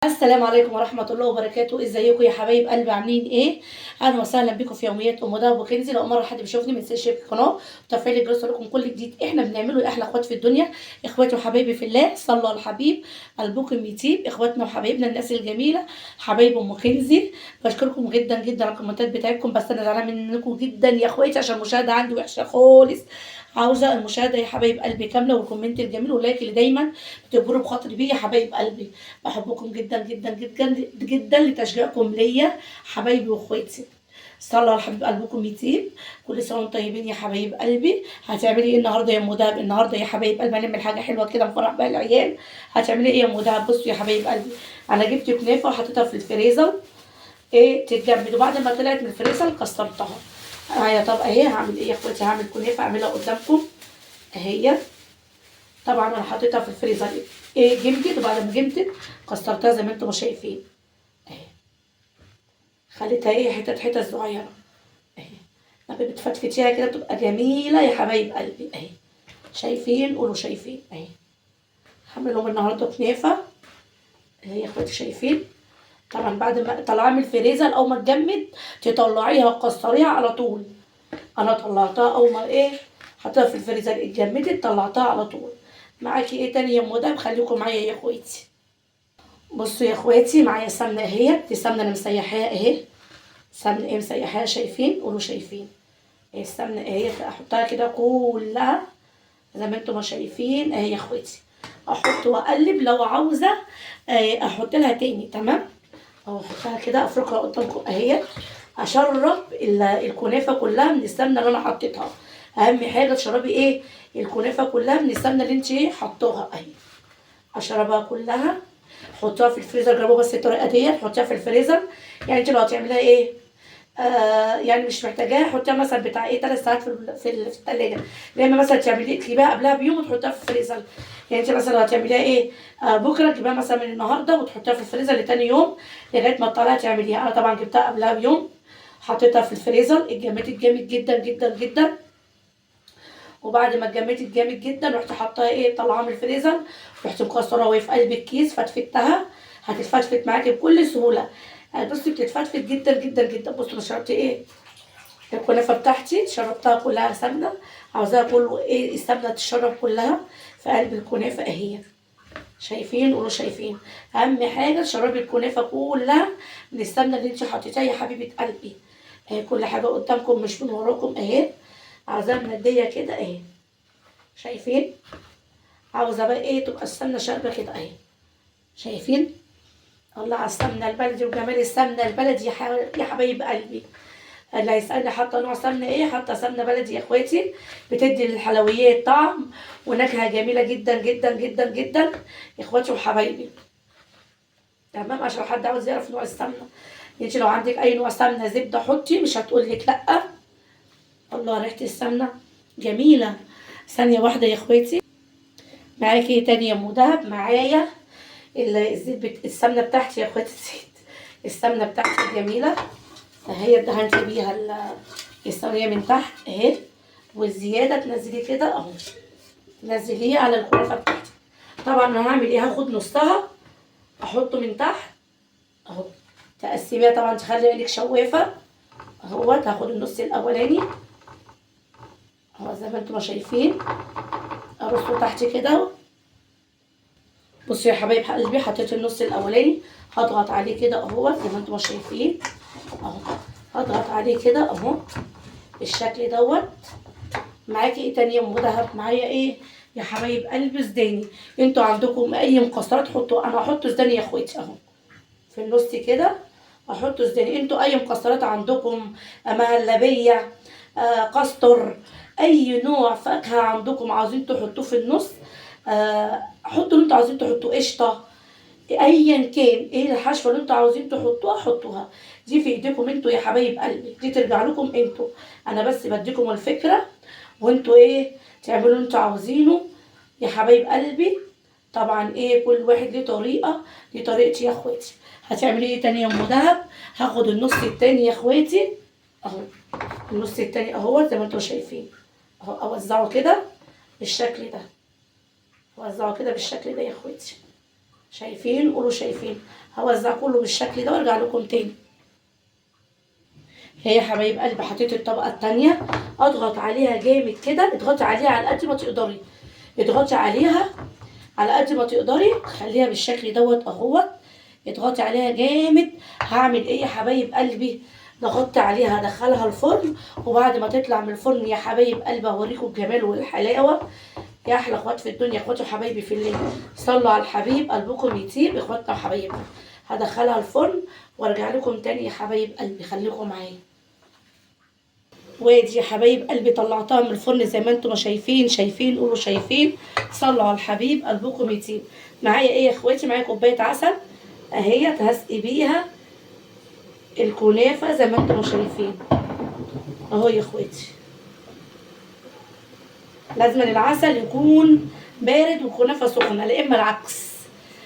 السلام عليكم ورحمة الله وبركاته، ازيكم يا حبايب قلبي عاملين ايه؟ اهلا وسهلا بكم في يوميات ام دهب وكنزي. لو مرة حد بيشوفني ما تنساش تشترك في القناة وتفعيل الجرس لكم كل جديد احنا بنعمله يا احلى اخوات في الدنيا. اخواتي وحبايبي في الله، صلوا على الحبيب قلبكم يطيب. اخواتنا وحبايبنا الناس الجميلة حبايب ام كنزي، بشكركم جدا جدا على الكومنتات بتاعتكم، بس انا زعلانة منكم جدا يا اخواتي عشان المشاهدة عندي وحشة خالص. عاوزة المشاهدة يا حبايب قلبي كاملة، والكومنت الجميل واللايك اللي دايما بتجبروا بخاطري بيه يا حبايب قلبي. بحبكم جدا جدا جدا جدا لتشجيعكم ليا حبايبي واخواتي. صلوا على حبيب قلبكم يطيب. كل سنه وانتم طيبين يا حبايب قلبي. هتعملي ايه النهارده يا ام دهب؟ النهارده يا حبايب قلبي هنعمل حاجه حلوه كده نفرح بيها العيال. هتعملي ايه يا ام دهب؟ بصوا يا حبايب قلبي، انا جبت كنافه وحطيتها في الفريزر ايه تتجمد، وبعد ما طلعت من الفريزر كسرتها. طب اهي هعمل ايه يا اخواتي؟ هعمل كنافه اعملها قدامكم اهي. طبعا انا حطيتها في الفريزر ايه جمدت، وبعد ما جمدت كسرتها زي ما انتم شايفين اهي. خليتها ايه حتت حتت صغيره اهي. لما بتفتفتيها كده بتبقى جميله يا حبايب قلبي اهي. شايفين؟ قولوا شايفين اهي. هعمل لهم النهارده كنافه اهي يا اخواتي شايفين. طبعا بعد ما طلعها من الفريزر او ما تجمد تطلعيها وتكسريها على طول. انا طلعتها اول ما ايه حطيتها في الفريزر اتجمدت طلعتها على طول. معاكي ايه تاني يا ام دهب؟ خليكم معايا يا اخواتي. بصوا يا اخواتي معايا سمنه اهي، دي سمنه انا مسيحاها اهي. سمنه ايه مسيحاها شايفين؟ قولوا شايفين اهي. السمنه اهي احطها كده كلها زي ما انتم ما شايفين اهي يا اخواتي. احط واقلب لو عاوزه احط لها تاني تمام. اهو احطها كده افركها قدامكم اهي. اشرب الكنافه كلها من السمنه اللي انا حطيتها. اهم حاجه تشربي ايه الكنافه كلها من السمنه اللي انت ايه حطوها اهي. اشربها كلها. حطيها في الفريزر، جربوا بس الطريقه ديت، حطيها في الفريزر. يعني انت لو هتعمليها ايه يعني مش محتاجاها، حطيها مثلا بتاع ايه 3 ساعات في الثلاجه. لما مثلا تجيبيها قبلها بيوم وتحطيها في الفريزر. يعني انت مثلا لو هتعمليها ايه بكره تجيبيها مثلا من النهارده وتحطيها في الفريزر لتاني يوم لغايه ما تطلعي تعمليها. انا طبعا جبتها قبلها بيوم، حطيتها في الفريزر اتجمدت جامد جدا جدا جدا. وبعد ما اتجمدت جامد جدا رحت حاطاها ايه طلعها من الفريزر. رحت مكسراها وهي في قلب الكيس فتفتها. هتتفتفت معاكي بكل سهوله. بصي بتتفتفت جدا جدا جدا. بصوا انا شربت ايه الكنافه بتاعتي، شربتها كلها سمنه. عاوزاها كله ايه السمنه تشرب كلها في قلب الكنافه اهي. شايفين؟ قولوا شايفين. اهم حاجه تشربي الكنافه كلها من السمنه اللي انت حطيتيها يا حبيبه قلبي اهي. كل حاجه قدامكم مش من وراكم اهي. عاوزاها منديه كده اهي. شايفين؟ عاوزه بقى ايه تبقى السمنه شاربه كده اهي. شايفين؟ الله على السمنه البلدي وجمال السمنه البلدي يا حبايب قلبي. اللي هيسألني حاطه نوع سمنه ايه؟ حاطه سمنه بلدي يا اخواتي. بتدي للحلويات طعم ونكهه جميله جدا جدا جدا جدا يا اخواتي وحبايبي. تمام. عشان حد عاوز يعرف نوع السمنه، انت لو عندك اي نوع سمنه زبده حطي مش هتقول لك لا. الله ريحه السمنه جميله. ثانيه واحده يا اخواتي. معاكي ايه تاني يا ام دهب؟ معايا الزيت السمنه بتاعتي يا اخواتي. الزيت السمنه بتاعتي الجميله اهي. دهنت بيها الصينيه من تحت اهي. والزياده تنزلي كده اهو، تنزليه على الكنافه بتاعتي. طبعا انا هعمل ايه؟ هاخد نصها احطه من تحت اهو. تقسميها طبعا تخلي عينك شوافه اهوت. هاخد النص الاولاني اهو زي ما انتم شايفين، ارصه تحت كده. بصوا يا حبايب قلبي حطيت النص الاولاني، هضغط عليه كده اهو زي ما انتم شايفين اهو. هضغط عليه كده اهو بالشكل دوت. معاكي ايه تاني يا ام دهب؟ معايا ايه يا حبايب قلبي؟ سوداني. انتوا عندكم اي مكسرات حطوا. انا هحط سوداني يا اخواتي اهو في النص كده. احط سوداني. انتوا اي مكسرات عندكم مهلبيه كاستر اي نوع فاكهه عندكم عاوزين تحطوه في النص حطوا اللي انتوا عاوزين تحطوه. قشطه ايا كان ايه الحشوه اللي انتوا عاوزين تحطوها حطوها. دي في ايديكم انتوا يا حبايب قلبي، دي ترجع لكم انتوا. انا بس بديكم الفكره وانتوا ايه تعملوا اللي انتوا عاوزينه يا حبايب قلبي. طبعا ايه كل واحد ليه طريقه، دي طريقتي يا اخواتي. هتعملي ايه تاني يا ام دهب؟ هاخد النص التاني يا اخواتي اهو. النص التاني اهو زي ما انتوا شايفين اهو. اوزعه كده بالشكل ده. اوزعه كده بالشكل ده يا اخواتي شايفين؟ قولوا شايفين. هوزع كله بالشكل ده وارجع لكم تاني. هي يا حبايب قلبي حطيت الطبقه التانيه، اضغط عليها جامد كده، اضغطي عليها على قد ما تقدري، اضغطي عليها على قد ما تقدري، خليها بالشكل دوت اهوت، اضغطي عليها جامد. هعمل ايه يا حبايب قلبي؟ ضغطت عليها هدخلها الفرن، وبعد ما تطلع من الفرن يا حبايب قلبي هوريكم الجمال والحلاوه. يا احلى اخوات في الدنيا، اخواتي وحبايبي في الليل، صلوا على الحبيب قلبكم يطيب. اخواتنا وحبايبنا، هدخلها الفرن وارجع لكم تاني يا حبايب قلبي، خليكم معايا. وادي يا حبايب قلبي طلعتها من الفرن زي ما انتم شايفين. شايفين؟ قولوا شايفين. صلوا على الحبيب قلبكم يطيب. معايا ايه يا اخواتي؟ معايا كوبايه عسل اهي، هسقي بيها الكنافه زي ما انتم شايفين اهو يا اخواتي. لازم العسل يكون بارد والكنافه سخنه، لا اما العكس،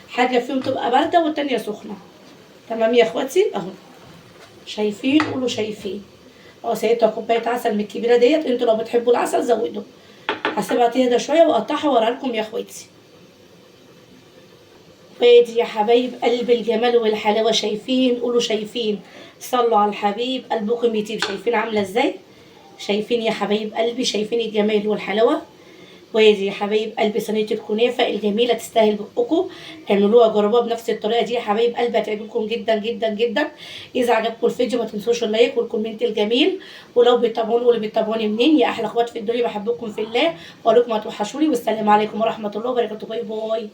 حاجه فيهم تبقى بارده والتانيه سخنه. تمام يا اخواتي اهو. شايفين؟ قولوا شايفين. اه سقيتها كوبايه عسل من الكبيره ديت، انتوا لو بتحبوا العسل زودوا. هسيبها تهدى شويه واقطعها واوريها لكم يا اخواتي. وادي يا حبايب قلب الجمال والحلاوه. شايفين؟ قولوا شايفين. صلوا على الحبيب قلبكم يطيب. شايفين عامله ازاي؟ شايفين يا حبايب قلبي؟ شايفين الجمال والحلاوه؟ وادي يا حبايب قلبي صينيه الكنافه الجميله تستاهل بقكم. اعملوها جربوها بنفس الطريقه دي يا حبايب قلبي، هتعجبكم جدا جدا جدا. اذا عجبكم الفيديو ما تنسوش اللايك والكومنت الجميل. ولو بتتابعوني قولوا بتتابعوني منين. يا احلى اخوات في الدنيا، بحبكم في الله، وأقول لكم ما توحشوني، والسلام عليكم ورحمه الله وبركاته. باي باي.